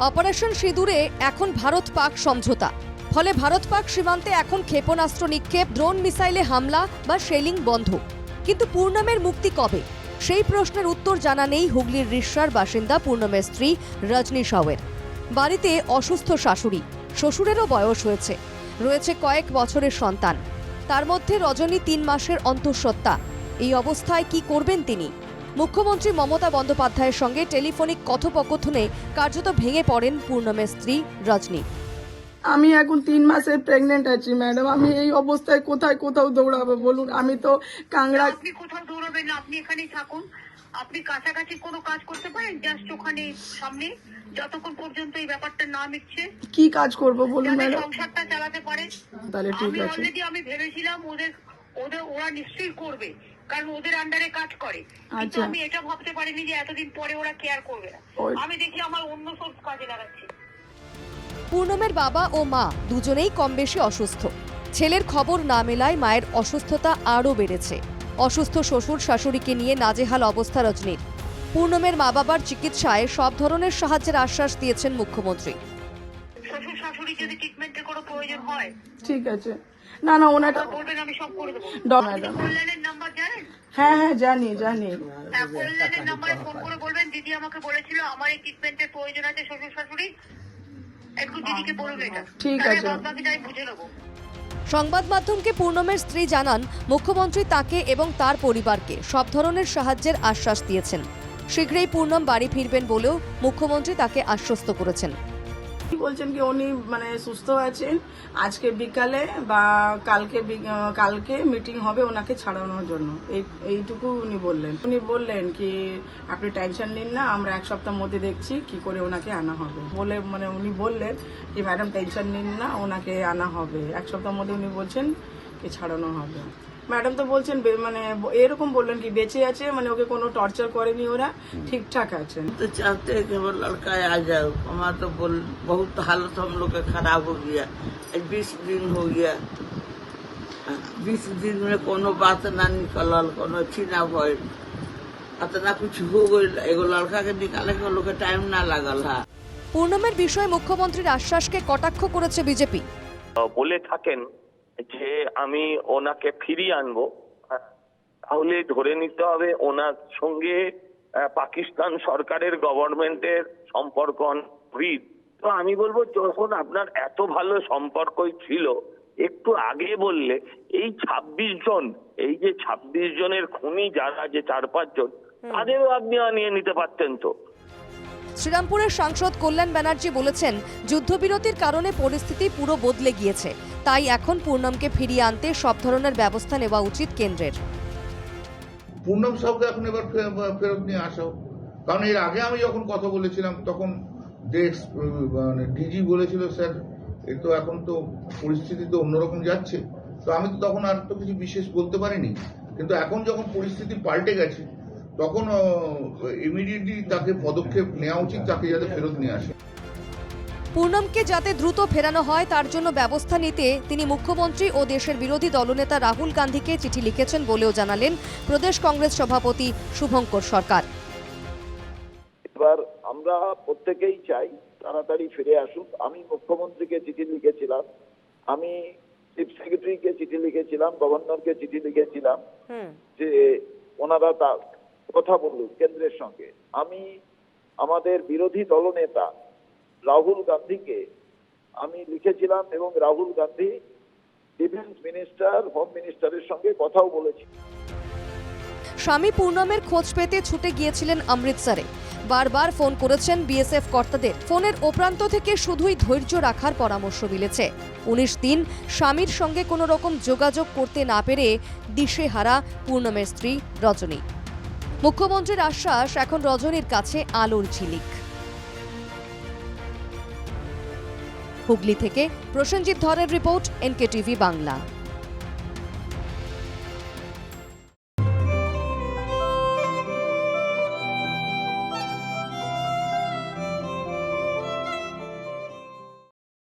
Operation সিঁদুরে এখন ভারত পাক সমঝোতা। ফলে ভারত পাক সীমান্তে এখন ক্ষেপণাস্ত্র নিক্ষেপ, ড্রোন মিসাইলে হামলা বা শেলিং বন্ধ। কিন্তু পূর্ণমের মুক্তি কবে, সেই প্রশ্নের উত্তর জানা নেই হুগলির রিষ্যার বাসিন্দা পূর্ণমের স্ত্রী রজনী সাউয়ের। বাড়িতে অসুস্থ শাশুড়ি, শ্বশুরেরও বয়স হয়েছে, রয়েছে কয়েক বছরের সন্তান, তার মধ্যে রজনী 3 মাসের অন্তঃসত্ত্বা। এই অবস্থায় কি করবেন তিনি? মুখ্যমন্ত্রী মমতা বন্দ্যোপাধ্যায়ের সঙ্গে টেলিফোনিক কথোপকথনে কার্যত ভেঙে পড়েন পূর্ণমের স্ত্রী রজনী। আমি এখন 3 মাসের প্রেগনেন্ট আছি ম্যাডাম। আমি এই অবস্থায় কোথাও দৌড়াবো বলুন? আমি তো কাংড়া। আপনি কোথাও দৌড়াবেন না, আপনি এখানেই থাকুন। আপনি কাছাকাছি কোনো কাজ করতে পারেন, জাস্ট ওখানে সামনে, যতক্ষণ পর্যন্ত এই ব্যাপারটা না মিটছে। কি কাজ করব বলুন যাতে ম্যাডাম? সংসারটা চালাতে পারেন। তাহলে ঠিক আমি আছে। অলরেডি ভেবেছিলাম ওরা নিশ্চয়ই করবে, কারণ ওদের আন্ডারে কাজ করে। কিন্তু আচ্ছা। আমি এটা ভাবতে পারিনি যে এতদিন পরে ওরা কেয়ার করবে না। ওই- আমি দেখি আমার অন্য সোর্স কাজে লাগাচ্ছি। পূর্ণমের বাবা ও মা দুজনেই কম বেশি অসুস্থ। ছেলের খবর না মেলায় মায়ের অসুস্থতা আরও বেড়েছে। অসুস্থ শ্বশুর শাশুড়িকে নিয়ে নাজেহাল অবস্থা রজনীর। পূর্ণমের মা বাবার চিকিৎসায় সব ধরনের সাহায্যের আশ্বাস দিয়েছেন মুখ্যমন্ত্রী। শ্বশুর শাশুড়ি যদি ট্রিটমেন্টের কোনো প্রয়োজন হয়, ঠিক আছে। না ওনাটা বলবেন, আমি সব করে দেবো। ম্যাডাম। কল্যাণের নাম্বার জানেন? হ্যাঁ জানি। হ্যাঁ, কল্যাণের নাম্বারে ফোন করে বলবেন, দিদি আমাকে বলেছিল আমার এই ট্রিটমেন্টের প্রয়োজন আছে শ্বশুর শাশুড়ি, একটু দিদিকে বলুন এটা। ঠিক তাহলে আছে। বাদবাকিটা আমি বুঝে নেবো। সংবাদ মাধ্যমকে পূর্ণমের স্ত্রী জানান, মুখ্যমন্ত্রী তাকে এবং তার পরিবারকে সব ধরনের সাহায্যের আশ্বাস দিয়েছেন। শীঘ্রই পূর্ণম বাড়ি ফিরবেন বলেও মুখ্যমন্ত্রী তাকে আশ্বস্ত করেছেন। কি বলছেন কি উনি সুস্থ আছেন, আজকে বিকালে বা কালকে মিটিং হবে ওনাকে ছাড়ানোর জন্য, এইটুকু উনি বললেন কি আপনি টেনশন নিন না, আমরা 1 সপ্তাহের মধ্যে দেখছি কি করে ওনাকে আনা হবে বলে, উনি বললেন কি ম্যাডাম টেনশন নিন না, ওনাকে আনা হবে 1 সপ্তাহের মধ্যে। উনি বলছেন কি ছাড়ানো হবে। ম্যাডাম তো বলছেন এরকম বললেন কি বেঁচে আছে, ওকে কোনো টর্চার করেনি, ওরা ঠিকঠাক আছেন। तो चाहते हैं कि वो लड़का आ जाए। हमारा तो बहुत हालत हम लोग का खराब हो गया। 20 दिन हो गया, 20 दिन में कोनो बात ना निकलल, कोनो अच्छी ना भइल, इतना कुछ हो गई। एगो लड़का के निकाले के लोग के टाइम ना लगल है। পূর্ণমের বিষয়ে মুখ্যমন্ত্রীর আশ্বাসকে কটাক্ষ করেছে বিজেপি। বলে থাকেন যে আমি ওনাকে ফিরিয়ে আনবো, তাহলে ধরে নিতে হবে ওনার সঙ্গে পাকিস্তান সরকারের গভর্নমেন্টের সম্পর্ক অনেক। তো আমি বলবো, যখন আপনার এত ভালো সম্পর্কই ছিল, একটু আগে বললে এই 26 জন, এই যে 26 জনের খুনি যারা, যে 4-5 জন, তাদেরও আপনি আনিয়ে নিতে পারতেন তো। শ্রীরামপুরের সাংসদ কল্যাণ ব্যানার্জি বলেছেন, যুদ্ধবিরতির কারণে পরিস্থিতি পুরো বদলে গিয়েছে, তাই এখন পূর্ণমকে ফিরিয়ে আনতে সব ধরনের ব্যবস্থা নেওয়া উচিত কেন্দ্রের। পূর্ণম সাহকে এখন এবার ফেরত নিয়ে আসা হোক। কারণ এর আগে আমি যখন কথা বলেছিলাম তখন ডিজি বলেছিল স্যার এ তো এখন তো পরিস্থিতি তো অন্যরকম যাচ্ছে, তো আমি তো তখন আর তো কিছু বিশেষ বলতে পারিনি। কিন্তু এখন যখন পরিস্থিতি পাল্টে গেছে তখন ইমিডিয়েটলি তাকে পদক্ষেপ নেওয়া উচিত, তাকে যাতে ফেরত নিয়ে আসে। পূর্ণমকে যাতে দ্রুত ফেরানো হয় তার জন্য ব্যবস্থা নিতে তিনি মুখ্যমন্ত্রী ও দেশের বিরোধী দলনেতা রাহুল গান্ধীকে চিঠি লিখেছেন বলেও জানালেন প্রদেশ কংগ্রেস সভাপতি শুভঙ্কর সরকার। এবার আমরা প্রত্যেকেই চাই তাড়াতাড়ি ফিরে আসুক। আমি মুখ্যমন্ত্রীকে চিঠি লিখেছিলাম, আমি চিফ সেক্রেটারিকে চিঠি লিখেছিলাম, গভর্নরকে চিঠি লিখেছিলাম যে ওনারা তার কথা বলুক কেন্দ্রের সঙ্গে। আমি আমাদের বিরোধী দলনেতা রাহুল গান্ধীকে আমি লিখেছিলাম এবং Rahul Gandhi defence minister, home মিনিস্টারের সঙ্গে কথাও বলেছি। স্বামী পূর্ণমের খোঁজ পেতে ছুটে গিয়েছিলেন অমৃতসরে। বারবার ফোন করেছেন বিএসএফ কর্তাদের। ফোনের ওপ্রান্ত থেকে শুধুই ধৈর্য রাখার পরামর্শ মিলেছে। 19 দিন স্বামীর সঙ্গে কোনো রকম যোগাযোগ করতে না পেরে দিশেহারা পূর্ণমের স্ত্রী রজনী। মুখ্যমন্ত্রীর আশ্বাস, এখন রজনীর কাছে আলোর ঝিলিক। হুগলি থেকে প্রসেনজিৎ ধরের রিপোর্ট, এনকেটিভি বাংলা।